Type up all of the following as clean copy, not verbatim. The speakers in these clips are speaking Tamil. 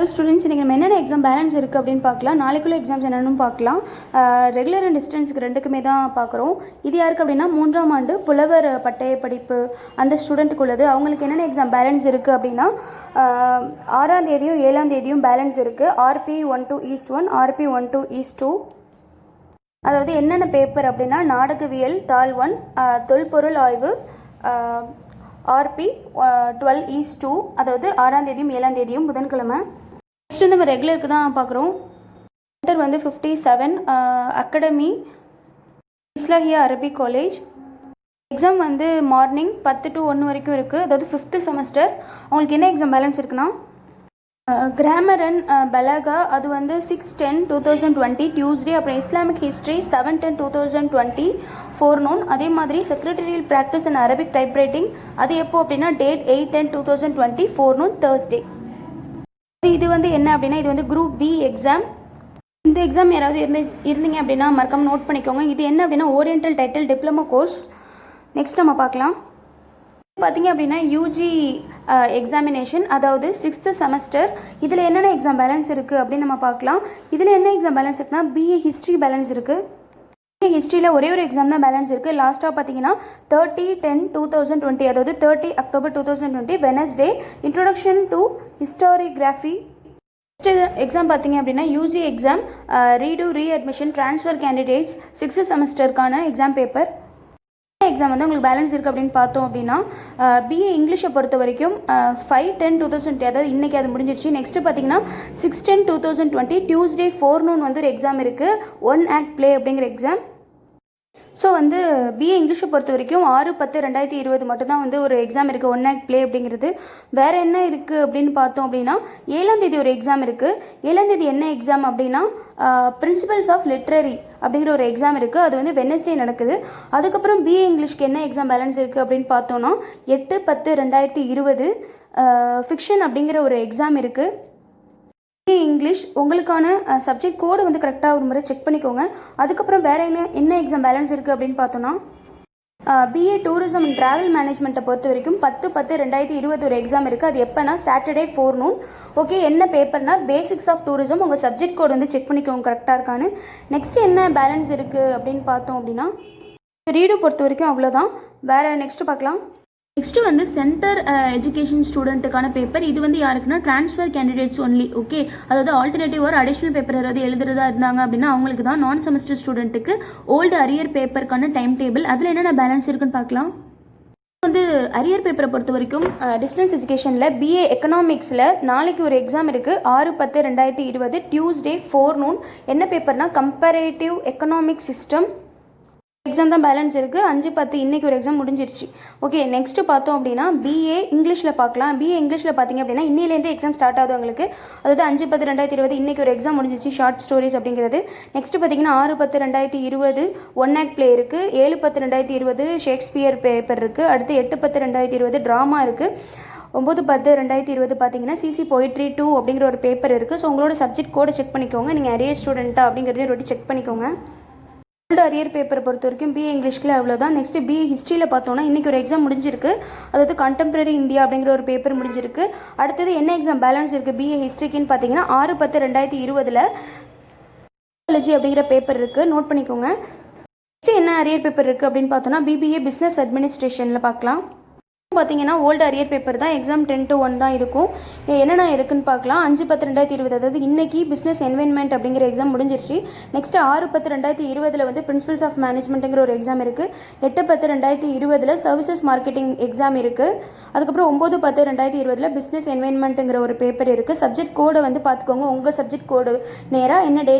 ஸ்டூடெண்ட்ஸ் இன்றைக்கி நம்ம என்னென்ன எக்ஸாம் பேலன்ஸ் இருக்குது அப்படின்னு பார்க்கலாம். நாளைக்குள்ள எக்ஸாம்ஸ் என்னென்னு பார்க்கலாம். ரெகுலர் அண்ட் டிஸ்டன்ஸுக்கு ரெண்டுக்குமே தான் பார்க்குறோம். இது யாருக்கு அப்படின்னா 3ஆம் ஆண்டு புலவர் பட்டய படிப்பு அந்த ஸ்டூடெண்ட்டுக்கு உள்ளது. அவங்களுக்கு என்னென்ன எக்ஸாம் பேலன்ஸ் இருக்குது அப்படின்னா 6ஆம் தேதியும் 7ஆம் தேதியும் பேலன்ஸ் இருக்குது. RP 1:1, RP 1:2. அதாவது என்னென்ன பேப்பர் அப்படின்னா நாடகவியல் தாள் 1, தொல்பொருள் ஆய்வு RP 12:2, அதாவது 6ஆம் தேதியும் 7ஆம் தேதியும் புதன்கிழமை. நெக்ஸ்ட்டு நம்ம ரெகுலருக்கு தான் பார்க்குறோம். சென்டர் வந்து 57 அகாடமி இஸ்லாஹியா அரபிக் காலேஜ். எக்ஸாம் வந்து மார்னிங் 10 to 1 வரைக்கும் இருக்குது. அதாவது 5th செமஸ்டர். அவங்களுக்கு என்ன எக்ஸாம் பேலன்ஸ் இருக்குன்னா கிராமர் அண்ட் பலாகா அது வந்து 6/10/2020 டியூஸ்டே. அப்புறம் இஸ்லாமிக் ஹிஸ்ட்ரி 7/10/2020 ஃபோர்நூன். அதே மாதிரி secretarial practice and Arabic type writing அது எப்போ அப்படின்னா டேட் 8/10/2020 ஃபோர்நூன் தேர்ஸ்டே. இது வந்து என்ன அப்படின்னா இது வந்து குரூப் பி எக்ஸாம். இந்த எக்ஸாம் யாராவது இருந்தீங்க அப்படின்னா மறக்காமல் நோட் பண்ணிக்கோங்க. இது என்ன அப்படின்னா oriental title diploma course. Next நம்ம பார்க்கலாம். பார்த்திங்க அப்படின்னா யூஜி எக்ஸாமினேஷன், அதாவது 6th செமஸ்டர். இதில் என்னென்ன எக்ஸாம் பேலன்ஸ் இருக்குது அப்படின்னு நம்ம பார்க்கலாம். இதில் என்ன எக்ஸாம் பேலன்ஸ் இருக்குன்னா BA ஹிஸ்ட்ரி பேலன்ஸ் இருக்குது. ஹிஸ்ட்ரியில் ஒரே ஒரு எக்ஸாம் தான் பேலன்ஸ் இருக்குது. லாஸ்ட்டாக பார்த்தீங்கன்னா 30/10/2020, அதாவது 30 October 2020 Wednesday. Introduction to historiography. Next exam பார்த்தீங்க அப்படின்னா UG exam readmission transfer candidates 6th செமஸ்டருக்கான எக்ஸாம் பேப்பர். எக்ஸாம் வந்து உங்களுக்கு பேலன்ஸ் இருக்குது அப்படின்னு பார்த்தோம் அப்படின்னா BA இங்கிலீஷை பொறுத்த வரைக்கும் 5/10/2020, அதாவது இன்றைக்கி அது முடிஞ்சிருச்சு. நெக்ஸ்ட்டு பார்த்தீங்கன்னா 6/10/2020 டியூஸ்டே ஃபோர்நூன் வந்து ஒரு எக்ஸாம் இருக்குது, 1 act play அப்படிங்கிற எக்ஸாம். ஸோ வந்து BA இங்கிலீஷை பொறுத்த வரைக்கும் 6/10/2020 மட்டும்தான் வந்து ஒரு எக்ஸாம் இருக்குது, 1 act play அப்படிங்கிறது. வேறு என்ன இருக்குது அப்படின்னு பார்த்தோம் அப்படின்னா 7ஆம் தேதி ஒரு எக்ஸாம் இருக்குது. 7ஆம் தேதி என்ன எக்ஸாம் அப்படின்னா பிரின்சிபல்ஸ் ஆஃப் லிட்ரரி அப்படிங்கிற ஒரு எக்ஸாம் இருக்குது. அது வந்து வெனஸ்டே நடக்குது. அதுக்கப்புறம் BA இங்கிலீஷ்க்கு என்ன எக்ஸாம் பேலன்ஸ் இருக்குது அப்படின்னு பார்த்தோன்னா 8/10/2020 ஃபிக்ஷன் அப்படிங்கிற ஒரு எக்ஸாம் இருக்குது. BA இங்கிலீஷ் உங்களுக்கான சப்ஜெக்ட் கோடு வந்து கரெக்டாக ஒரு முறை செக் பண்ணிக்கோங்க. அதுக்கப்புறம் வேறு என்ன எக்ஸாம் பேலன்ஸ் இருக்குது அப்படின்னு பார்த்தோன்னா BA டூரிசம் அண்ட் ட்ராவல் மேனேஜ்மெண்ட்டை பொறுத்த வரைக்கும் 10/10/2020 ஒரு எக்ஸாம் இருக்குது. அது எப்போனா சாட்டர்டே ஃபோர்நூன். ஓகே, என்ன பேப்பர்னா பேசிக்ஸ் ஆஃப் டூரிசம். உங்கள் சப்ஜெக்ட் கோடு வந்து செக் பண்ணிக்கோங்க கரெக்டாக இருக்கான்னு. நெக்ஸ்ட்டு என்ன பேலன்ஸ் இருக்குது அப்படின்னு பார்த்தோம் அப்படின்னா ரீடு பொறுத்த வரைக்கும் அவ்வளோதான். வேறு நெக்ஸ்ட்டு பார்க்கலாம். நெக்ஸ்ட்டு வந்து சென்டர் எஜுகேஷன் ஸ்டூடெண்ட்டுக்கான பேப்பர். இது வந்து யாருக்குன்னா ட்ரான்ஸ்ஃபர் கேண்டிடேட்ஸ் ஒன்லி. ஓகே, அதாவது ஆல்டர்னேட்டிவ் ஒரு அடிஷ்னல் பேப்பர் ஏதாவது எழுதுறதா இருந்தாங்க அப்படின்னா அவங்களுக்கு தான். நான் செமஸ்டர் ஸ்டூடெண்ட்டுக்கு ஓல்டு அரியர் பேப்பருக்கான டைம் டேபிள் அதில் என்னென்ன பேலன்ஸ் இருக்குன்னு பார்க்கலாம். வந்து அரியர் பேப்பரை பொறுத்த வரைக்கும் டிஸ்டன்ஸ் எஜுகேஷனில் BA எக்கனாமிக்ஸில் நாளைக்கு ஒரு எக்ஸாம் இருக்குது, 6/10/2020 டியூஸ்டே ஃபோர்நூன். என்ன பேப்பர்னா கம்பேரேட்டிவ் எக்கனாமிக் சிஸ்டம் எக்ஸாம் தான் பேலன்ஸ் இருக்குது. 5/10 இன்றைக்கி ஒரு எக்ஸாம் முடிஞ்சிருச்சு. ஓகே, நெக்ஸ்ட்டு பார்த்தோம் அப்படின்னா BA இங்கிலீஷில் பார்க்கலாம். BA இங்கிலீஷில் பார்த்தீங்க அப்படின்னா இன்னிலேருந்து எக்ஸாம் ஸ்டார்ட் ஆகுது உங்களுக்கு. அதாவது 5/10/2020 இன்றைக்கி ஒரு எக்ஸாம் முடிஞ்சிச்சு, ஷார்ட் ஸ்டோரிஸ் அப்படிங்கிறது. நெக்ஸ்ட்டு பார்த்தீங்கன்னா 6/10/2020 1 act play இருக்குது. 7/10/2020 ஷேக்ஸ்பியர் பேப்பர் இருக்குது. அடுத்து 8/10/2020 ட்ராமா இருக்குது. 9/10/2020 பார்த்தீங்கன்னா CC Poetry 2 அப்படிங்கிற ஒரு பேப்பர் இருக்குது. ஸோ உங்களோட சப்ஜெக்ட் கோடை செக் பண்ணிக்கோங்க. நீங்கள் அரியர் ஸ்டூடெண்ட்டா அப்படிங்கிறதையும் ஒரு செக் பண்ணிக்கோங்க. ஓல்டு அரியர் பேப்பரை பொறுத்த வரைக்கும் BA இங்கிலீஷில் அவ்வளோதான். நெக்ஸ்ட்டு BA ஹிஸ்ட்ரியில் பார்த்தோன்னா இன்றைக்கி ஒரு எக்ஸாம் முடிஞ்சிருக்கு, அதாவது கண்டெம்பரரி இந்தியா அப்படிங்கிற ஒரு பேப்பர் முடிஞ்சிருக்கு. அடுத்தது என்ன எக்ஸாம் பேலன்ஸ் இருக்குது BA ஹிஸ்ட்ரிக்குன்னு பார்த்தீங்கன்னா 6/10/2020 ஜியாலஜி அப்படிங்கிற பேப்பர் இருக்குது, நோட் பண்ணிக்கோங்க. நெக்ஸ்ட்டு என்ன அரியர் பேப்பர் இருக்குது அப்படின்னு பார்த்தோன்னா BBA பிஸ்னஸ் அட்மினிஸ்ட்ரேஷனில் பார்க்கலாம். பார்த்தீங்கன்னா ஓல்டு அரியர் பேப்பர் தான், எக்ஸாம் 10 to 1 தான் இருக்கும். என்னென்ன இருக்குன்னு பார்க்கலாம். 5/10/2020 அதாவது இன்றைக்கி பிஸ்னஸ் என்வைன்மெண்ட் அப்படிங்கிற எக்ஸாம் முடிஞ்சிருச்சு. நெக்ஸ்ட்டு 6/10/2020 வந்து பிரின்சிபல்ஸ் ஆஃப் மேனேஜ்மெண்ட்டுங்கிற ஒரு எக்ஸாம் இருக்குது. 8/10/2020 சர்வீசஸ் மார்க்கெட்டிங் எக்ஸாம் இருக்குது. அதுக்கப்புறம் 9/10/2020 பிஸ்னஸ் என்வைன்மெண்ட்டுங்கிற ஒரு பேப்பர் இருக்குது. சப்ஜெக்ட் கோடை வந்து பார்த்துக்கோங்க. உங்கள் சப்ஜெக்ட் கோடு நேராக என்ன டே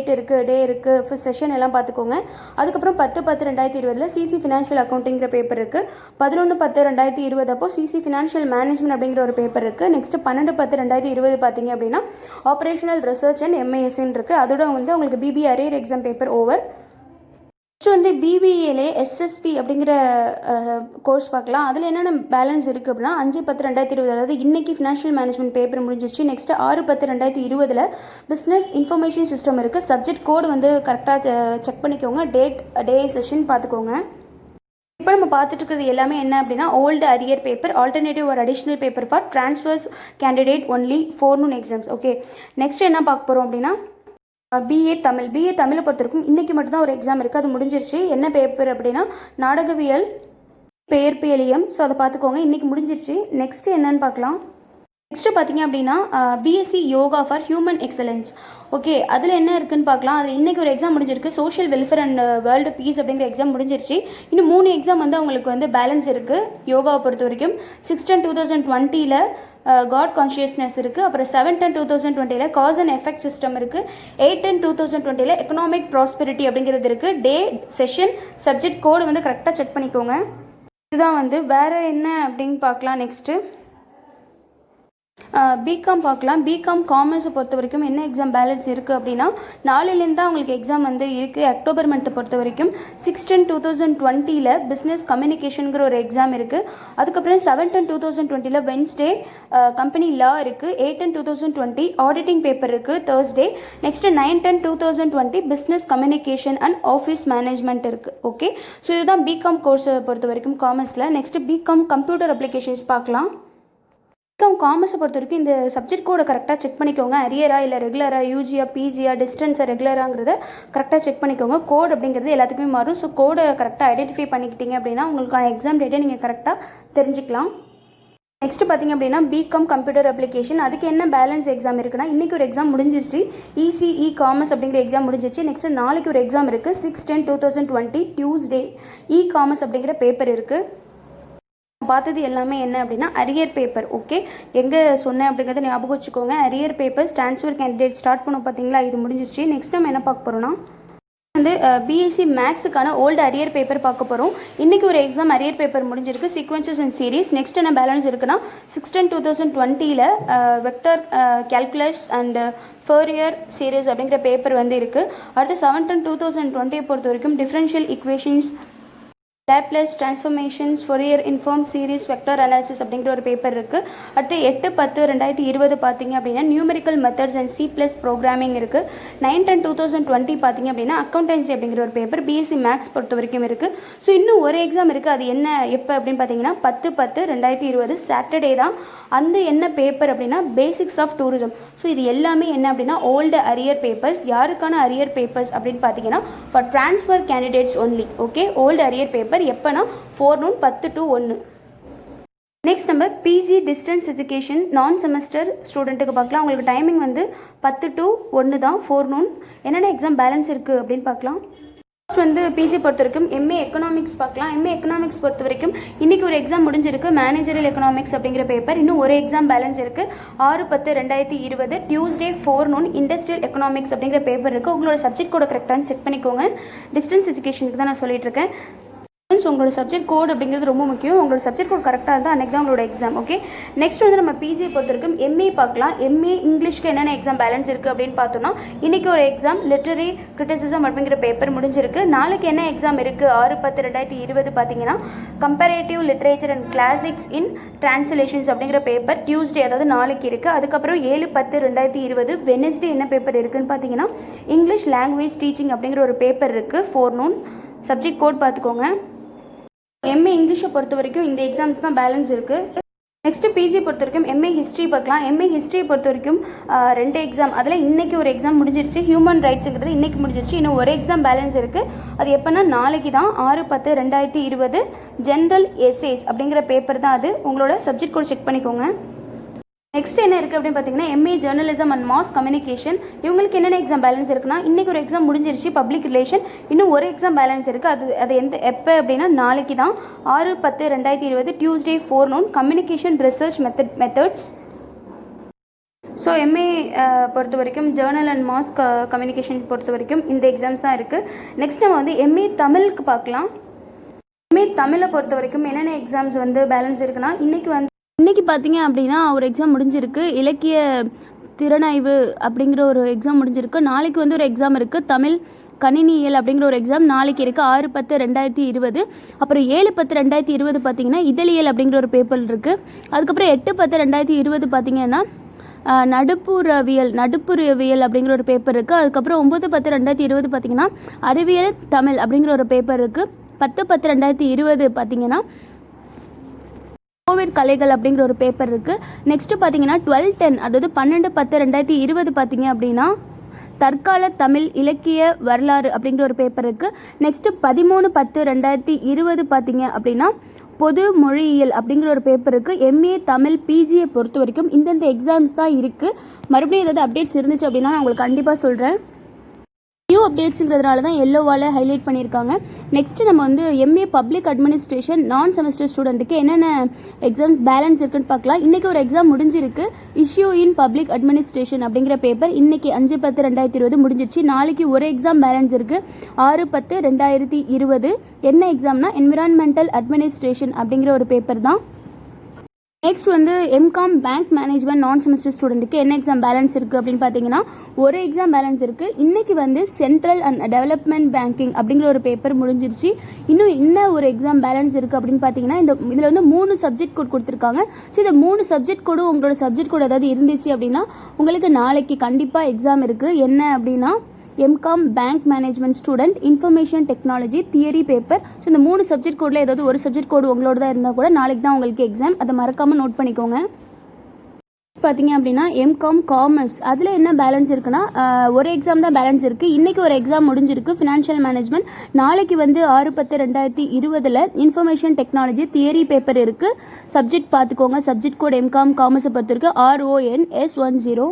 இருக்குது ஃபஸ்ட் செஷன் எல்லாம் பார்த்துக்கோங்க. அதுக்கப்புறம் 10/10/2020 CC ஃபினான்ஷியல் அக்கௌண்டிங்கிற பேப்பர் இருக்குது. 11/10/2020 அப்போ CC ஃபினான்ஷியல் மேனேஜ்மெண்ட் அப்படிங்கிற ஒரு பேப்பர் இருக்குது. நெக்ஸ்ட்டு 12/10/2020 பார்த்தீங்க அப்படின்னா ஆப்ரேஷனல் ரிசர்ச் அண்ட் MISன்னு இருக்குது. அதோட வந்து உங்களுக்கு BBA arrear exam paper over. Next வந்து BBAலே SSP அப்படிங்கிற கோர்ஸ் பார்க்கலாம். அதில் என்னென்ன பேலன்ஸ் இருக்குது அப்படின்னா 5/10/2020 அதாவது இன்றைக்கி ஃபினான்ஷியல் மேனேஜ்மெண்ட் பேப்பர் முடிஞ்சிருச்சு. நெக்ஸ்ட்டு 6/10/2020 பிஸ்னஸ் இன்ஃபர்மேஷன் சிஸ்டம் இருக்குது. சப்ஜெக்ட் கோடு வந்து கரெக்டாக செக் பண்ணிக்கோங்க. டே செஷன் பார்த்துக்கோங்க. இப்போ நம்ம பார்த்துட்டு இருக்கிறது எல்லாமே என்ன அப்படின்னா ஓல்டு அரியர் பேப்பர், ஆல்டர்னேட்டிவ் ஒரு additional paper for transfers candidate only forenoon exams. Okay, next என்ன பார்க்க போகிறோம் அப்படின்னா பிஏ தமிழை பொறுத்த வரைக்கும் இன்றைக்கி மட்டும்தான் ஒரு எக்ஸாம் இருக்குது, அது முடிஞ்சிருச்சு. என்ன பேப்பர் அப்படின்னா நாடகவியல் பெயர்ப்பியலியம். ஸோ அதை பார்த்துக்கோங்க, இன்றைக்கி முடிஞ்சிருச்சு. நெக்ஸ்ட்டு என்னன்னு பார்க்கலாம். நெக்ஸ்ட்டு பார்த்தீங்க அப்படின்னா BSc yoga for human excellence. Okay, அதில் என்ன இருக்குன்னு பார்க்கலாம். அதில் இன்றைக்கி ஒரு எக்ஸாம் முடிஞ்சிருக்கு, social welfare and world piece அப்படிங்கிற எக்ஸாம் முடிஞ்சிருச்சு. இன்னும் 3 எக்ஸாம் வந்து அவங்களுக்கு வந்து பேலன்ஸ் இருக்குது யோகாவை பொறுத்த வரைக்கும். 6/10/2020 காட் கான்ஷியஸ்னஸ் இருக்குது. அப்புறம் 7/10/2020 காஸ் அண்ட் எஃபெக்ட் சிஸ்டம் இருக்குது. 8/10/2020 எக்கனாமிக் ப்ராஸ்பெரிட்டி அப்படிங்கிறது இருக்குது. டே, செஷன், சப்ஜெக்ட், கோடு வந்து கரெக்டாக செக் பண்ணிக்கோங்க. இதுதான் வந்து வேறு என்ன அப்படின்னு பார்க்கலாம். நெக்ஸ்ட்டு பிகாம் பார்க்கலாம். பிகாம் காமர்ஸை பொறுத்த வரைக்கும் என்ன எக்ஸாம் பேலன்ஸ் இருக்குது அப்படின்னா நாளையிலேருந்து தான் உங்களுக்கு எக்ஸாம் வந்து இருக்குது. அக்டோபர் மந்த்தை பொறுத்த வரைக்கும் 6/10/2020 பிஸ்னஸ் கம்யூனிகேஷனுங்கிற ஒரு எக்ஸாம் இருக்குது. அதுக்கப்புறம் 7/10/2020 வென்ஸ்டே கம்பெனி லா இருக்குது. 8/10/2020 ஆடிட்டிங் பேப்பர் இருக்குது Thursday. Next 9/10/2020 business communication and office management இருக்குது. ஓகே, ஸோ இதுதான் பிகாம் கோர்ஸை பொறுத்த வரைக்கும் காமர்ஸில். நெக்ஸ்ட்டு பிகாம் கம்ப்யூட்டர் அப்ளிகேஷன்ஸ் பார்க்கலாம். பிகாம் காமர்ஸை பொறுத்த வரைக்கும் இந்த சப்ஜெக்ட் கோடை கரெக்டாக செக் பண்ணிக்கோங்க. அரியரா இல்லை ரெகுலராக, யூஜியா, பிஜியா, டிஸ்டன்ஸாக, ரெகுலராங்கிறத கரெக்டாக செக் பண்ணிக்கோங்க. கோட் அப்படிங்கிறது எல்லாத்துக்குமே மாறும். ஸோ கோடை கரெக்டாக ஐடென்டிஃபை பண்ணிக்கிட்டீங்க அப்படின்னா உங்களுக்கான எக்ஸாம் டேட்டை நீங்கள் கரெக்டாக தெரிஞ்சுக்கலாம். நெக்ஸ்ட் பார்த்திங்க அப்படின்னா பிகாம் கம்ப்யூட்டர் அப்ளிகேஷன். அதுக்கு என்ன பேலன்ஸ் எக்ஸாம் இருக்குன்னா இன்றைக்கி ஒரு எக்ஸாம் முடிஞ்சிருச்சு, இசிஇ காமர்ஸ் அப்படிங்கிற எக்ஸாம் முடிஞ்சிருச்சு. நெக்ஸ்ட்டு நாளைக்கு ஒரு எக்ஸாம் இருக்குது, 6/10/2020 டியூஸ்டே இ காமர்ஸ் அப்படிங்கிற பேப்பர் இருக்குது. பார்த்தது எல்லாமே என்ன அப்படின்னா அரியர் பேப்பர். ஓகே, எங்கே சொன்னேன் அப்படிங்கிறத ஞாபகம் வச்சுக்கோங்க. Arrear papers transfer candidate start பண்ணோம் பார்த்தீங்களா, இது முடிஞ்சிருச்சு. நெக்ஸ்ட் நம்ம என்ன பார்க்க போகிறோம்னா வந்து பிஎஸ்சி மேக்ஸுக்கான ஓல்டு அரியர் பேப்பர் பார்க்க போகிறோம். இன்றைக்கி ஒரு எக்ஸாம் அரியர் பேப்பர் முடிஞ்சிருக்கு, சீக்வன்சஸ் அண்ட் சீரீஸ். நெக்ஸ்ட் என்ன பேலன்ஸ் இருக்குன்னா 6/10/2020 vector calculus and Fourier series அப்படிங்கிற பேப்பர் வந்து இருக்குது. அடுத்து 7/10/2020 பொறுத்த வரைக்கும் differential equations, Laplace transformations, Fourier inform series, vector analysis அப்படிங்கிற ஒரு பேப்பர் இருக்குது. அடுத்து 8/10/2020 பார்த்தீங்க அப்படின்னா numerical methods and C+ programming இருக்குது. 9/10/2020 பார்த்தீங்க அப்படின்னா அக்கௌண்டன்சி அப்படிங்கிற ஒரு பேப்பர் பிஎஸ்சி மேக்ஸ் பொறுத்த வரைக்கும் இருக்குது. ஸோ இன்னும் ஒரு எக்ஸாம் இருக்குது, அது என்ன எப்போ அப்படின்னு பார்த்தீங்கன்னா 10/10/2020 சாட்டர்டே தான். அந்த என்ன பேப்பர் அப்படின்னா பேசிக்ஸ் ஆஃப் டூரிசம். ஸோ இது எல்லாமே என்ன அப்படின்னா ஓல்டு அரியர் பேப்பர்ஸ். யாருக்கான அரியர் பேப்பர்ஸ் அப்படின்னு பார்த்தீங்கன்னா for transfer candidates only. Okay, old arrear paper எப்போனா ஃபோர்நூன் 10 to 1. நெக்ஸ்ட் நம்ம PG distance education non semester ஸ்டூடெண்ட்டுக்கு பார்க்கலாம். உங்களுக்கு டைமிங் வந்து 10 to 1 தான் ஃபோர்நூன். என்னென்ன எக்ஸாம் பேலன்ஸ் இருக்குது அப்படின்னு பார்க்கலாம். ஃபர்ஸ்ட் வந்து பிஜி பொறுத்த வரைக்கும் எம்ஏ எக்கனாமிக்ஸ் பார்க்கலாம். எம்ஏ எக்கனாமிக்ஸ் பொறுத்த வரைக்கும் இன்றைக்கி ஒரு எக்ஸாம் முடிஞ்சிருக்கு, மேனேஜரியல் எக்கனாமிக்ஸ் அப்படிங்கிற பேப்பர். இன்னும் ஒரு எக்ஸாம் பேலன்ஸ் இருக்குது, 6/10/2020 டியூஸ்டே ஃபோர்நூன் இண்டஸ்ட்ரியல் எக்கனாமிக்ஸ் அப்படிங்கிற பேப்பர் இருக்குது. உங்களோட சப்ஜெக்ட் கோட கரெக்டானு செக் பண்ணிக்கோங்க. டிஸ்டன்ஸ் எஜுகேஷனுக்கு தான் நான் சொல்லிட்டு இருக்கேன். உங்களோட சப்ஜெக்ட் கோட் அப்படிங்கிறது ரொம்ப முக்கியம். உங்களோட சப்ஜெக்ட் கோட் கரெக்டாக இருந்தால் அன்றைக்கி தான் உங்களோட எக்ஸாம். ஓகே, நெக்ஸ்ட் வந்து நம்ம பிஜியை பொறுத்த வரைக்கும் எம்ஏ பார்க்கலாம். எம்ஏ இங்கிலீஷ்க்கு என்னென்ன எக்ஸாம் பேலன்ஸ் இருக்குது அப்படின்னு பார்த்தோன்னா இன்றைக்கி ஒரு எக்ஸாம் லிட்ரரி கிரிட்டிசிசம் அப்படிங்கிற பேப்பர் முடிஞ்சிருக்கு. நாளைக்கு என்ன எக்ஸாம் இருக்குது 6/10/2020 பார்த்தீங்கன்னா comparative literature and classics in translations அப்படிங்கிற பேப்பர் டியூஸ்டே, அதாவது நாளைக்கு இருக்குது. அதுக்கப்புறம் 7/10/2020 வெனஸ்டே என்ன பேப்பர் இருக்குதுன்னு பார்த்தீங்கன்னா இங்கிலீஷ் லாங்குவேஜ் டீச்சிங் அப்படிங்கிற ஒரு பேப்பர் இருக்குது ஃபோர்நூன். சப்ஜெக்ட் கோட் பார்த்துக்கோங்க. எம்ஏ இங்கிலீஷை பொறுத்த வரைக்கும் இந்த எக்ஸாம்ஸ் தான் பேலன்ஸ் இருக்குது. நெக்ஸ்ட்டு பிஜி பொறுத்த வரைக்கும் எம்ஏ ஹிஸ்ட்ரி பார்க்கலாம். எம்ஏ ஹிஸ்ட்ரியை பொறுத்த வரைக்கும் 2 எக்ஸாம், அதில் இன்றைக்கி ஒரு எக்ஸாம் முடிஞ்சிருச்சு, ஹியூமன் ரைட்ஸுங்கிறது இன்றைக்கி முடிஞ்சிருச்சு. இன்னும் ஒரு எக்ஸாம் பேலன்ஸ் இருக்குது, அது எப்போனா நாளைக்கு தான் 6/10/2020 ஜென்ரல் எஸ்ஏஸ் அப்படிங்கிற பேப்பர் தான் அது. உங்களோட சப்ஜெக்ட் கோட் செக் பண்ணிக்கோங்க. நெக்ஸ்ட் என்ன இருக்குது அப்படின்னு பார்த்தீங்கன்னா MA journalism and mass communication. இவங்களுக்கு என்னென்ன எக்ஸாம் பேலன்ஸ் இருக்குன்னா இன்றைக்கி ஒரு எக்ஸாம் முடிஞ்சிருச்சு பப்ளிக் ரிலேஷன். இன்னும் ஒரு எக்ஸாம் பேலன்ஸ் இருக்குது, அது எப்போ அப்படின்னா நாளைக்கு தான் 6/10/2020 Tuesday forenoon communication research methods. So MA பொறுத்த வரைக்கும் ஜேர்னல் அண்ட் மாஸ் கம்யூனிகேஷன் பொறுத்த வரைக்கும் இந்த எக்ஸாம்ஸ் தான் இருக்குது. நெக்ஸ்ட் நம்ம வந்து எம்ஏ தமிழுக்கு பார்க்கலாம். எம்ஏ தமிழை பொறுத்த வரைக்கும் என்னென்ன எக்ஸாம்ஸ் வந்து பேலன்ஸ் இருக்குன்னா இன்றைக்கி பார்த்தீங்க அப்படின்னா ஒரு எக்ஸாம் முடிஞ்சிருக்கு, இலக்கிய திறனாய்வு அப்படிங்கிற ஒரு எக்ஸாம் முடிஞ்சிருக்கு. நாளைக்கு வந்து ஒரு எக்ஸாம் இருக்குது, தமிழ் கணினியியல் அப்படிங்கிற ஒரு எக்ஸாம் நாளைக்கு இருக்குது 6/10/2020. அப்புறம் 7/10/2020 பார்த்தீங்கன்னா இதழியல் அப்படிங்கிற ஒரு பேப்பர் இருக்குது. அதுக்கப்புறம் 8/10/2020 பார்த்தீங்கன்னா நடுப்புறவியல் அப்படிங்கிற ஒரு பேப்பர் இருக்குது. அதுக்கப்புறம் 9/10/2020 பார்த்தீங்கன்னா அறிவியல் தமிழ் அப்படிங்கிற ஒரு பேப்பர் இருக்குது. 10/10/2020 பார்த்தீங்கன்னா கோவிட் கலைகள் அப்படிங்கிற ஒரு பேப்பர் இருக்குது. நெக்ஸ்ட்டு பார்த்தீங்கன்னா 12/10 அதாவது 12/10/2020 பார்த்தீங்க அப்படின்னா தற்கால தமிழ் இலக்கிய வரலாறு அப்படிங்கிற ஒரு பேப்பர் இருக்குது. நெக்ஸ்ட்டு 13/10/2020 பார்த்தீங்க அப்படின்னா பொது மொழியியல் அப்படிங்கிற ஒரு பேப்பர் இருக்குது. எம்ஏ தமிழ் பிஜியை பொறுத்த வரைக்கும் இந்தந்த எக்ஸாம்ஸ் தான் இருக்குது. மறுபடியும் ஏதாவது அப்டேட்ஸ் இருந்துச்சு அப்படின்னா நான் உங்களுக்கு கண்டிப்பாக சொல்கிறேன். நியூ அப்டேட்ஸுங்கிறதுனால தான் எல்லோவால் ஹைலைட் பண்ணியிருக்காங்க. நெக்ஸ்ட்டு நம்ம வந்து எம்ஏ பப்ளிக் அட்மினிஸ்ட்ரேஷன் நான் செமஸ்டர் ஸ்டூடெண்ட்டுக்கு என்னென்ன எக்ஸாம்ஸ் பேலன்ஸ் இருக்குன்னு பார்க்கலாம். இன்றைக்கி ஒரு எக்ஸாம் முடிஞ்சிருக்கு. இஷ்யூ இன் பப்ளிக் அட்மினிஸ்ட்ரேஷன் அப்படிங்கிற பேப்பர் இன்றைக்கி 5/10/2020 முடிஞ்சிருச்சு. நாளைக்கு ஒரு எக்ஸாம் பேலன்ஸ் இருக்குது 6/10/2020. என்ன எக்ஸாம்னா என்விரான்மெண்டல் அட்மினிஸ்ட்ரேஷன் அப்படிங்கிற ஒரு பேப்பர் தான். நெக்ஸ்ட் வந்து எம்காம் பேங்க் மேனேஜ்மெண்ட் நான் செமஸ்டர் ஸ்டூடெண்ட்டுக்கு என்ன எக்ஸாம் பேலன்ஸ் இருக்குது அப்படின்னு பார்த்தீங்கன்னா ஒரு எக்ஸாம் பேலன்ஸ் இருக்குது. இன்றைக்கி வந்து சென்ட்ரல் அண்ட் டெவலப்மெண்ட் பேங்கிங் அப்படிங்கிற ஒரு பேப்பர் முடிஞ்சிருச்சு. இன்னும் ஒரு எக்ஸாம் பேலன்ஸ் இருக்குது அப்படின்னு பார்த்தீங்கன்னா இதில் வந்து 3 சப்ஜெக்ட் கோட் கொடுத்துருக்காங்க. ஸோ இந்த 3 சப்ஜெக்ட் கோடும் உங்களோட சப்ஜெக்ட் கோட் ஏதாவது இருந்துச்சு அப்படின்னா உங்களுக்கு நாளைக்கு கண்டிப்பாக எக்ஸாம் இருக்குது. என்ன அப்படின்னா MCom bank management student information technology theory paper. So இந்த 3 சப்ஜெக்ட் கோடில் ஏதாவது ஒரு சப்ஜெக்ட் கோடு உங்களோட தான் இருந்தால் கூட நாளைக்கு தான் உங்களுக்கு எக்ஸாம். அதை மறக்காமல் நோட் பண்ணிக்கோங்க. பார்த்தீங்க அப்படின்னா எம்காம் காமர்ஸ் அதில் என்ன பேலன்ஸ் இருக்குன்னா ஒரு எக்ஸாம் தான் பேலன்ஸ் இருக்குது. இன்றைக்கி ஒரு எக்ஸாம் முடிஞ்சிருக்கு ஃபினான்ஷியல் மேனேஜ்மெண்ட். நாளைக்கு வந்து 6/10/2020 இன்ஃபர்மேஷன் டெக்னாலஜி தியரி பேப்பர் இருக்குது. சப்ஜெக்ட் பார்த்துக்கோங்க. சப்ஜெக்ட் கோட் எம்காம் காமர்ஸை பொறுத்த வரைக்கும் RONS10.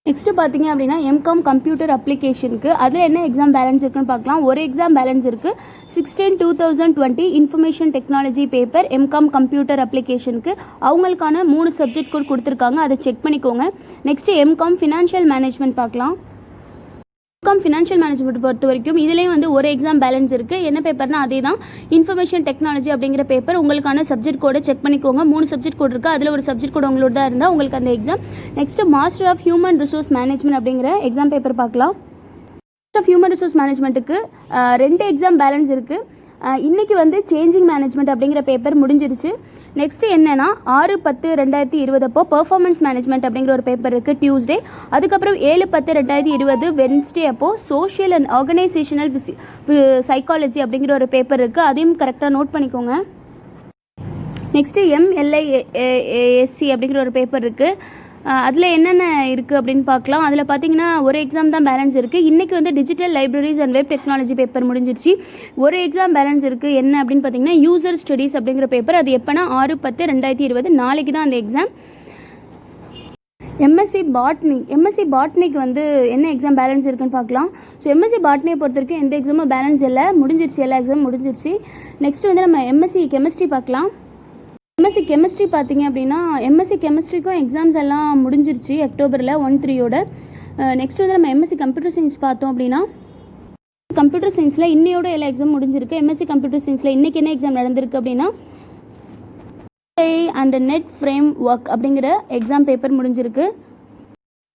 நெக்ஸ்ட்டு பார்த்தீங்க அப்படின்னா எம்காம் கம்ப்யூட்டர் அப்ளிகேஷனுக்கு அதில் என்ன எக்ஸாம் பேலன்ஸ் இருக்குன்னு பார்க்கலாம். ஒரு எக்ஸாம் பேலன்ஸ் இருக்குது 16/2020 information technology paper MCom computer அப்ளிகேஷனுக்கு. அவங்களுக்கான 3 சப்ஜெக்ட் கோட் கொடுத்துருக்காங்க, அதை செக் பண்ணிக்கோங்க. நெக்ஸ்ட்டு எம்காம் ஃபினான்ஷியல் மேனேஜ்மெண்ட் பார்க்கலாம். எம்காம் ஃபினான்ஷியல் மேனேஜ்மெண்ட் பொறுத்த வரைக்கும் இதுலேயும் வந்து ஒரு எக்ஸாம் பேலன்ஸ் இருக்குது. என்ன பேப்பர்னா அதே தான் இன்ஃபர்மேஷன் டெக்னாலஜி அப்படிங்கிற பேப்பர். உங்களுக்கான சப்ஜெக்ட் கோடை செக் பண்ணிக்கோங்க. 3 சப்ஜெக்ட் கோட் இருக்குது. அதில் ஒரு சப்ஜெக்ட் கோட் உங்களோட தான் இருந்தால் உங்களுக்கு அந்த exam. Next master of human resource management அப்படிங்கிற எக்ஸாம் பேப்பர் பார்க்கலாம். மாஸ்டர் ஆஃப் ஹியூமன் ரிசோர்ஸ் மேனேஜ்மெண்ட்டுக்கு 2 எக்ஸாம் பேலன்ஸ் இருக்குது. இன்றைக்கி வந்து சேஞ்சிங் மேனேஜ்மெண்ட் அப்படிங்கிற பேப்பர் முடிஞ்சிருச்சு. நெக்ஸ்ட்டு என்னென்னா 6/10/2020 அப்போ பெர்ஃபார்மன்ஸ் மேனேஜ்மெண்ட் அப்படிங்கிற ஒரு பேப்பர் இருக்குது டியூஸ்டே. அதுக்கப்புறம் 7/10/2020 வென்ஸ்டே அப்போது சோஷியல் அண்ட் ஆர்கனைசேஷனல் சைக்காலஜி அப்படிங்கிற ஒரு பேப்பர் இருக்குது. அதையும் கரெக்டாக நோட் பண்ணிக்கோங்க. நெக்ஸ்ட்டு MLIASC அப்படிங்கிற ஒரு பேப்பர் இருக்குது. அதில் என்னென்ன இருக்குது அப்படின்னு பார்க்கலாம். அதில் பார்த்தீங்கன்னா ஒரு எக்ஸாம் தான் பேலன்ஸ் இருக்குது. இன்றைக்கி வந்து digital libraries and web technology paper முடிஞ்சிருச்சு. ஒரு எக்ஸாம் பேலன்ஸ் இருக்குது. என்ன அப்படின்னு பார்த்தீங்கன்னா யூசர் ஸ்டடீஸ் அப்படிங்கிற பேப்பர். அது எப்போனா 6/10/2020 நாளைக்கு தான் அந்த எக்ஸாம். எம்எஸ்சி பாட்னிக்கு வந்து என்ன எக்ஸாம் பேலன்ஸ் இருக்குன்னு பார்க்கலாம். ஸோ எம்எஸ்சி பாட்னியை பொறுத்த வரைக்கும் எந்த எக்ஸாமும் பேலன்ஸ் இல்லை, முடிஞ்சிருச்சு. எல்லா எக்ஸாமும் முடிஞ்சிருச்சு. நெக்ஸ்ட் வந்து நம்ம எம்எஸ்சி கெமிஸ்ட்ரி பார்க்கலாம். எம்எஸ்சி கெமிஸ்ட்ரி பார்த்தீங்க அப்படின்னா எம்எஸ்சி கெமிஸ்ட்ரிக்கும் எக்ஸாம்ஸ் எல்லாம் முடிஞ்சிருச்சு அக்டோபரில் 1/3யோட. நெக்ஸ்ட் வந்து நம்ம எம்எஸ்சி கம்ப்யூட்டர் சயின்ஸ் பார்த்தோம் அப்படின்னா கம்ப்யூட்டர் சயின்ஸில் இன்னையோட எல்லா எக்ஸாம் முடிஞ்சிருக்கு. எம்எஸ்சி கம்ப்யூட்டர் சயின்ஸில் இன்றைக்கி என்ன எக்ஸாம் நடந்திருக்கு அப்படின்னா அண்ட் நெட் ஃப்ரேம் ஒர்க் அப்படிங்கிற எக்ஸாம் பேப்பர் முடிஞ்சிருக்கு.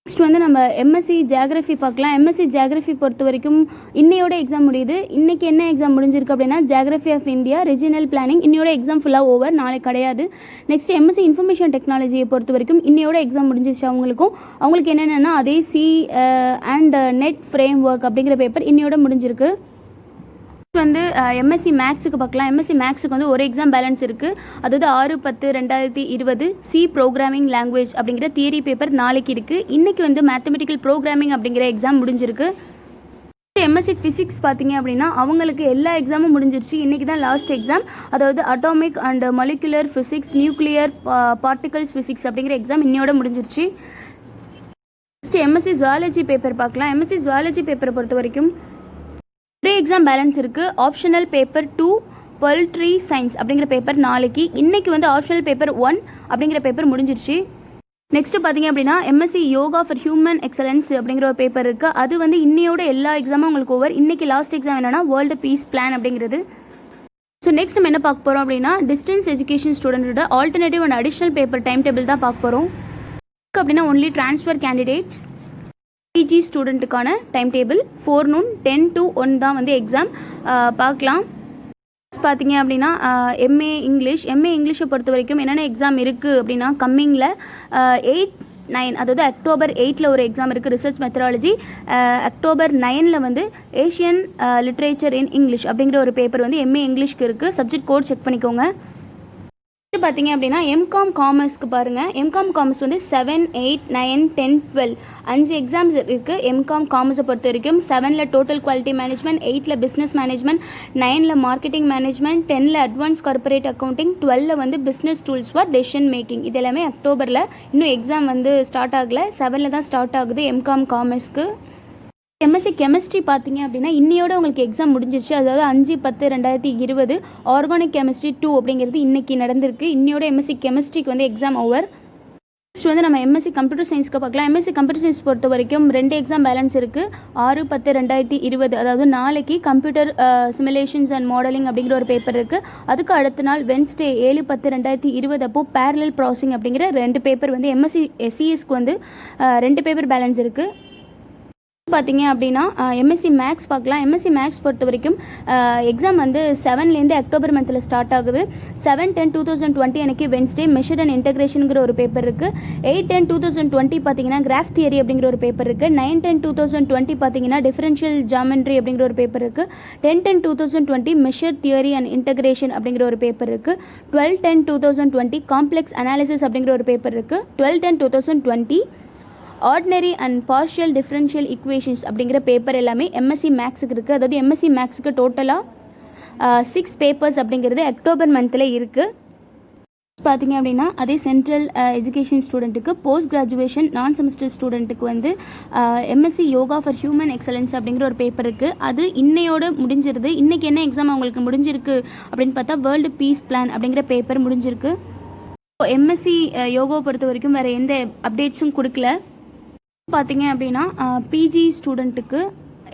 நெக்ஸ்ட் வந்து நம்ம எம்எஸ்சி ஜியாகிரஃபி பார்க்கலாம். எம்எஸ்சி ஜியாகிரஃபி பொறுத்த வரைக்கும் இன்னையோட எக்ஸாம் முடியுது. இன்றைக்கி என்ன எக்ஸாம் முடிஞ்சிருக்கு அப்படின்னா geography of India regional planning. இன்னையோட எக்ஸாம் ஃபுல்லாக ஓவர், நாளைக்கு கிடையாது. நெக்ஸ்ட் எம்எஸ்சி இன்ஃபர்மேஷன் டெக்னாலஜியை பொறுத்த வரைக்கும் இன்னையோட எக்ஸாம் முடிஞ்சிருச்சு. அவங்களுக்கு என்னென்னா அதே அண்ட் நெட் ஃப்ரேம் ஒர்க் அப்படிங்கிற பேப்பர் இன்னையோட முடிஞ்சிருக்கு. வந்து எம்எஸ்சி மேக்ஸுக்கு பார்க்கலாம். எம்எஸ்சி மேக்ஸுக்கு வந்து ஒரு எக்ஸாம் பேலன்ஸ் இருக்குது. அதாவது 6/10/2020 சி ப்ரோக்ராமிங் லாங்குவேஜ் அப்படிங்கிற தியரி பேப்பர் நாளைக்கு இருக்குது. இன்றைக்கி வந்து மேத்தமெட்டிக்கல் ப்ரோக்ராமிங் அப்படிங்கிற எக்ஸாம் முடிஞ்சிருக்கு. எம்எஸ்சி ஃபிசிக்ஸ் பார்த்தீங்க அப்படின்னா அவங்களுக்கு எல்லா எக்ஸாமும் முடிஞ்சிருச்சு. இன்றைக்கி தான் லாஸ்ட் எக்ஸாம். அதாவது atomic and molecular physics nuclear particles physics அப்படிங்கிற எக்ஸாம் இன்னையோட முடிஞ்சிருச்சு. நெக்ஸ்ட் எம்எஸ்சி ஜுவாலஜி பேப்பர் பார்க்கலாம். எம்எஸ்சி ஜுவாலஜி பேப்பரை பொறுத்த வரைக்கும் ஒரே எக்ஸாம் பேலன்ஸ் இருக்குது. ஆப்ஷனல் பேப்பர் 2 பொலிட்ரி சயின்ஸ் அப்படிங்கிற பேப்பர் நாளைக்கு. இன்றைக்கி வந்து ஆப்ஷனல் பேப்பர் 1 அப்படிங்கிற பேப்பர் முடிஞ்சிருச்சு. நெக்ஸ்ட்டு பார்த்தீங்க அப்படின்னா MSc yoga for human excellence அப்படிங்கிற ஒரு பேப்பர் இருக்குது. அது வந்து இன்னையோட எல்லா எக்ஸாமும் உங்களுக்கு ஓவர். இன்றைக்கி லாஸ்ட் எக்ஸாம் என்னென்னா வேர்ல்டு பீஸ் பிளான் அப்படிங்கிறது. ஸோ நெக்ஸ்ட் நம்ம என்ன பார்க்க போகிறோம் அப்படின்னா டிஸ்டன்ஸ் எஜுகேஷன் ஸ்டூடெண்ட்டோட alternative and additional paper time table தான் பார்க்க போகிறோம். அப்படின்னா ஒன்லி ட்ரான்ஸ்ஃபர் கேண்டிடேட்ஸ் பிஜி ஸ்டூடெண்ட்டுக்கான டைம் டேபிள் 4 noon 10 to 1 தான் வந்து எக்ஸாம் பார்க்கலாம். பார்த்தீங்க அப்படின்னா எம்ஏ இங்கிலீஷை பொறுத்த வரைக்கும் என்னென்ன எக்ஸாம் இருக்குது அப்படின்னா கம்மிங்கில் 9 அதாவது அக்டோபர் 8ல் ஒரு எக்ஸாம் இருக்குது ரிசர்ச் மெத்தடாலஜி. அக்டோபர் 9ல் வந்து ஏஷியன் லிட்ரேச்சர் இன் இங்கிலீஷ் அப்படிங்கிற ஒரு பேப்பர் வந்து எம்ஏ இங்கிலீஷ்க்கு இருக்குது. சப்ஜெக்ட் கோட் செக் பண்ணிக்கோங்க. பார்த்தீங்க அப்படின்னா எம்காம் காமர்ஸ்க்கு பாருங்கள். எம்காம் காமர்ஸ் வந்து 7, 8, 9, 10, 12 5 எக்ஸாம்ஸ் இருக்குது. எம்காம் காமர்ஸை பொறுத்த வரைக்கும் 7ல் டோட்டல் குவாலிட்டி மேனேஜ்மெண்ட், 8ல் பிஸ்னஸ் மேனேஜ்மெண்ட், 9ல் மார்க்கெட்டிங் மேனேஜ்மெண்ட், 10ல் அட்வான்ஸ் கார்பரேட் அக்கௌண்டிங், 12ல் வந்து business tools for decision making. இது எல்லாமே அக்டோபரில். இன்னும் எக்ஸாம் வந்து ஸ்டார்ட் ஆகலை, 7ல் தான் ஸ்டார்ட் ஆகுது எம்காம் காமர்ஸ்க்கு. எம்எஸ்சி கெமிஸ்ட்ரி பார்த்தீங்க அப்படின்னா இன்னையோட உங்களுக்கு எக்ஸாம் முடிஞ்சிருச்சு. அதாவது 5/10/2020 ஆர்கானிக் கெமிஸ்ட்ரி 2 அப்படிங்கிறது இன்றைக்கி நடந்திருக்கு. இன்னையோட எம்எஸ்சி கெமிஸ்ட்ரிக்கு வந்து எக்ஸாம் ஓவர். நெக்ஸ்ட் வந்து நம்ம எம்எஸ்சி கம்ப்யூட்டர் சயின்ஸ்க்கு பார்க்கலாம். எம்எஸ்சி கம்ப்யூட்டர் சயின்ஸ் பொறுத்த வரைக்கும் 2 எக்ஸாம் பேலன்ஸ் இருக்குது. 6/10/2020 அதாவது நாளைக்கு கம்ப்யூட்டர் சிமுலேஷன்ஸ் அண்ட் மாடலிங் அப்படிங்கிற ஒரு பேப்பர் இருக்குது. அதுக்கு அடுத்த நாள் வென்ஸ்டே 7/10/2020 அப்போது பேரலல் ப்ராசஸிங் அப்படிங்கிற 2 பேப்பர் வந்து எம்எஸ்சி எஸ்சிஎஸ்க்கு வந்து 2 பேப்பர் பேலன்ஸ் இருக்குது. பார்த்தீங்க அப்படின்னா எம்எஸ்சி மேக்ஸ் பார்க்கலாம். எம்எஸ்சி மேக்ஸ் பொறுத்த வரைக்கும் எக்ஸாம் வந்து 7லேருந்து அக்டோபர் மந்தில் ஸ்டார்ட் ஆகுது. 7/10/2020 அன்றைக்கி வென்ஸ்டே மெஷர் அண்ட் இன்டெகிரேஷனுங்கிற ஒரு பேப்பர் இருக்குது. 8/10/2020 பார்த்தீங்கன்னா கிராஃப் தியரி அப்படிங்கிற ஒரு பேப்பர் இருக்குது. 9/10/2020 பார்த்தீங்கன்னா டிஃபரன்ஷியல் ஜாமெண்ட்ரி அப்படிங்கிற ஒரு பேப்பர் இருக்குது. 10/10/2020 மெஷர் தியரி அண்ட் இன்டெகிரேஷன் அப்படிங்கிற ஒரு பேப்பர் இருக்குது. 12/10/2020 காம்ப்ளெக்ஸ் அனாலிசிஸ் அப்படிங்கிற ஒரு பேப்பர் இருக்குது. 12/10/2020 ordinary and partial differential equations அப்படிங்கிற பேப்பர் எல்லாமே எம்எஸ்சி மேக்ஸுக்கு இருக்குது. அதாவது எம்எஸ்சி மேக்ஸுக்கு டோட்டலாக 6 பேப்பர்ஸ் அப்படிங்கிறது அக்டோபர் மந்தில் இருக்குது. பார்த்தீங்க அப்படின்னா அதே சென்ட்ரல் எஜுகேஷன் ஸ்டூடெண்ட்டுக்கு போஸ்ட் கிராஜுவேஷன் நான் செமஸ்டர் ஸ்டூடெண்ட்டுக்கு வந்து MSc yoga for human excellence அப்படிங்கிற ஒரு பேப்பர் இருக்குது. அது இன்னையோடு முடிஞ்சிருது. இன்றைக்கி என்ன எக்ஸாம் அவங்களுக்கு முடிஞ்சிருக்கு அப்படின்னு பார்த்தா வேர்ல்டு பீஸ் பிளான் அப்படிங்கிற பேப்பர் முடிஞ்சிருக்கு. எம்எஸ்சி யோகாவை பொறுத்த வரைக்கும் வேறு எந்த அப்டேட்ஸும் கொடுக்கல. பார்த்தீங்க அப்படின்னா பிஜி ஸ்டூடெண்ட்டுக்கு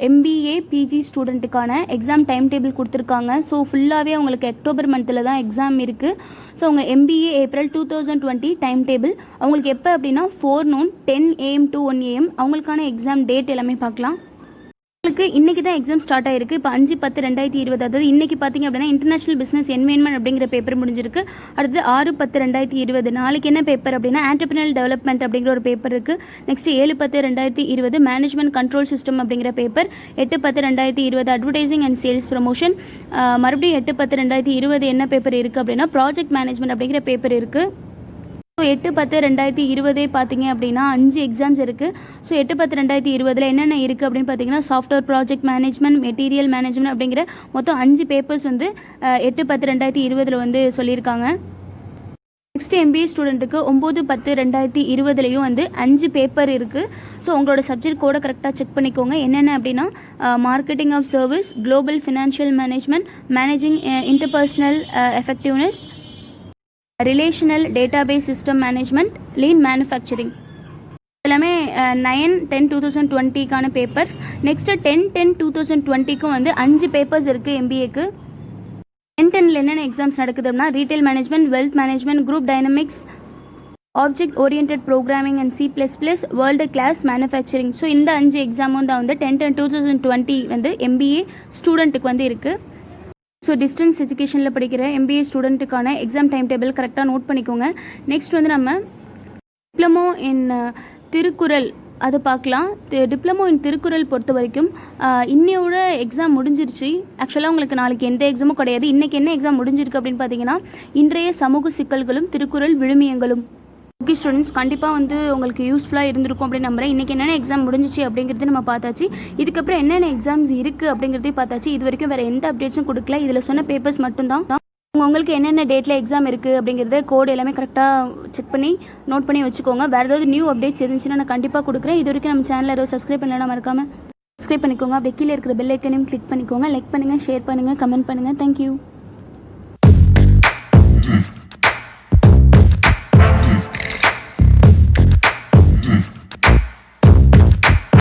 எம்பிஏ பிஜி ஸ்டூடெண்ட்டுக்கான எக்ஸாம் டைம் டேபிள் கொடுத்துருக்காங்க. ஸோ ஃபுல்லாகவே அவங்களுக்கு அக்டோபர் மந்தில் தான் எக்ஸாம் இருக்குது. ஸோ அவங்க எம்பிஏ ஏப்ரல் 2020 டைம் டேபிள் அவங்களுக்கு எப்போ அப்படின்னா 4 noon 10 AM to 1 AM அவங்களுக்கான எக்ஸாம் டேட் எல்லாமே பார்க்கலாம். உங்களுக்கு இன்றைக்கி தான் எக்ஸாம் ஸ்டார்ட் ஆகிருக்கு. இப்போ 5/10/2020 அதாவது இன்றைக்கி பார்த்தீங்க அப்படின்னா இன்டர்நேஷனல் பிஸ்னஸ் என்வைரன்மெண்ட் அப்படிங்கிற பேப்பர் முடிஞ்சிருக்கு. அடுத்து 6/10/2020 நாளைக்கு என்ன பேப்பர் அப்படின்னா ஆண்டர்பிரினியல் டெவலப்மெண்ட் அப்படிங்கிற ஒரு பேப்பர் இருக்குது. நெக்ஸ்ட் 7/10/2020 மேனேஜ்மெண்ட் கண்ட்ரோல் சிஸ்டம் அப்படிங்கிற paper. 8/10/2020 advertising and sales promotion. மறுபடியும் 8/10/2020 என்ன பேப்பர் இருக்குது அப்படின்னா ப்ராஜெக்ட் மேனேஜ்மெண்ட் அப்படிங்கிற பேப்பர் இருக்குது. ஸோ 8/10/2020 பார்த்தீங்க அப்படின்னா 5 எக்ஸாம்ஸ் இருக்குது. ஸோ 8/10/2020 என்னென்ன இருக்குது அப்படின்னு பார்த்தீங்கன்னா software project management, material management அப்படிங்கிற மொத்தம் 5 பேப்பர்ஸ் வந்து 8/10/2020 வந்து சொல்லியிருக்காங்க. நெக்ஸ்ட் எம்பிஏ ஸ்டூடெண்ட்டுக்கு 9/10/2020 வந்து 5 பேப்பர் இருக்குது. ஸோ உங்களோட சப்ஜெக்ட் கோடை கரெக்டாக செக் பண்ணிக்கோங்க. என்னென்ன அப்படின்னா marketing of service, global financial management, managing interpersonal effectiveness, relational database system management, lean manufacturing எல்லாமே 9/10/2020க்கான பேப்பர்ஸ். நெக்ஸ்ட்டு 10/10/2020க்கும் வந்து 5 பேப்பர்ஸ் இருக்குது எம்பிஏக்கு. 10/10ல் என்னென்ன எக்ஸாம்ஸ் நடக்குது அப்படின்னா retail management, wealth management, group dynamics, object oriented programming and C++, world class manufacturing. So இந்த 5 எக்ஸாமும் தான் வந்து 10/10/2020 வந்து எம்பிஏ ஸ்டூடெண்ட்டுக்கு வந்து இருக்குது. ஸோ டிஸ்டன்ஸ் எஜுகேஷனில் படிக்கிற எம்பிஏ ஸ்டூடெண்ட்டுக்கான எக்ஸாம் டைம் டேபிள் கரெக்டாக நோட் பண்ணிக்கோங்க. நெக்ஸ்ட் வந்து நம்ம டிப்ளமோ இன் திருக்குறள் அது பார்க்கலாம். டிப்ளமோ இன் திருக்குறள் பொறுத்த வரைக்கும் இன்னையோட எக்ஸாம் முடிஞ்சிருச்சு. ஆக்சுவலாக உங்களுக்கு நாளைக்கு எந்த எக்ஸாமும் கிடையாது. இன்றைக்கி என்ன எக்ஸாம் முடிஞ்சிருக்கு அப்படின்னு பார்த்தீங்கன்னா இன்றைய சமூக சிக்கல்களும் திருக்குறள் விழுமியங்களும். ஓகே ஸ்டூடெண்ட்ஸ், கண்டிப்பாக வந்து உங்களுக்கு யூஸ்ஃபுல்லாக இருந்திருக்கும் அப்படின்னு நம்புகிறேன். இன்றைக்கி என்னென்ன எக்ஸாம் முடிஞ்சிச்சு அப்படிங்கிறது நம்ம பார்த்தாச்சு. இதுக்கப்புறம் என்னென்ன எக்ஸாம்ஸ் இருக்குது அப்படிங்கிறதையும் பார்த்தாச்சு. இது வரைக்கும் வேறு எந்த அப்டேட்ஸும் கொடுக்கல. இதில் சொன்ன பேப்பர்ஸ் மட்டும்தான். உங்களுக்கு என்னென்ன டேட்டில் எக்ஸாம் இருக்குது அப்படிங்கிறத கோடு எல்லாமே கரெக்டாக செக் பண்ணி நோட் பண்ணி வச்சுக்கோங்க. வேறு ஏதாவது நியூ அப்டேட்ஸ் இருந்துச்சுன்னா நான் கண்டிப்பாக கொடுக்குறேன். இது வரைக்கும் நம்ம சேனலில் ஏதாவது சப்ஸ்கிரைப் பண்ணலாம் மறக்காமல் சப்ஸ்கிரைப் பண்ணிக்கோங்க. அப்படியே கீழே இருக்கிற பெல் ஐக்கனையும் கிளிக் பண்ணிக்கோங்க. லைக் பண்ணுங்கள், ஷேர் பண்ணுங்கள், கமெண்ட் பண்ணுங்கள். தேங்க்யூ.